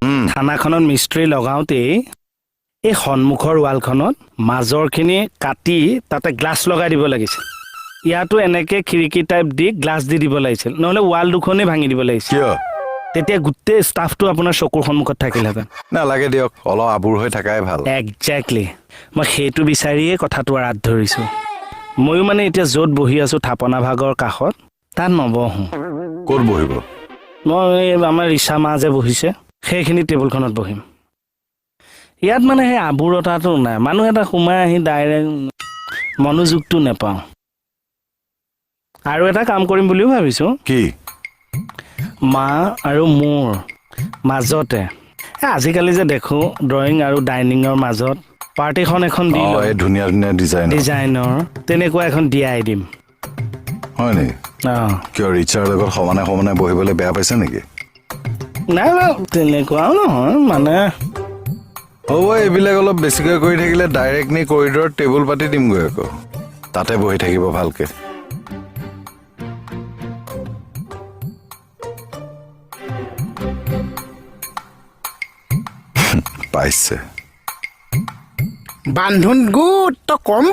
থানাখনত মিস্ত্ৰী লগাওঁতেই এই সন্মুখৰ ৱালখনত মাজৰখিনি কাটি তাতে গ্লাছ লগাই দিব লাগিছিল ইয়াতো এনেকে খিৰিকী টাইপ দি গ্লাছ দি দিব লাগিছিল নহলে ৱাল দুখনেই ভাঙি দিব লাগিছিল কিয় তেতিয়া গোটেই ষ্টাফটো আপোনাৰ চকুৰ সন্মুখত থাকিলহেঁতেন নালাগে দিয়ক অলপ আবুৰ হৈ থাকাই ভাল একজেক্টলি মই সেইটো বিচাৰিয়ে কথাটো আঁত ধৰিছোঁ ময়ো মানে এতিয়া য'ত বহি আছোঁ থাপনা ভাগৰ কাষত তাত নবহোঁ ক'ত বহিব মই এই আমাৰ ৰিচা মা যে বহিছে সেইখিনি টেবুলখনত বহিম ইয়াত মানে সেই আবুৰতাটো নাই মানুহ এটা সোমাই আহি ডাইৰেক্ট মনোযোগটো নেপাওঁ আৰু এটা কাম কৰিম বুলিও ভাবিছোঁ কি মা আৰু মোৰ মাজতে আজিকালি যে দেখোঁ ড্ৰয়িং আৰু ডাইনিঙৰ মাজত পাৰ্টিখন এখন দি অঁ এই ধুনীয়া ধুনীয়া ডিজাইনৰ তেনেকুৱা এখন দিয়াই দিম হয় নেকি অঁ কিয় ৰিচাৰ লগত সমানে সমানে বহিবলৈ বেয়া পাইছে নেকি নাই বাৰু তেনেকুৱাও নহয় মানে হ'ব এইবিলাক অলপ বেছিকৈ কৰি থাকিলে ডাইৰেক্ট নি কৰিডৰত টেবুল পাতি দিমগৈ আকৌ তাতে বহি থাকিব ভালকে পাইছে বান্ধোন গোট তো কম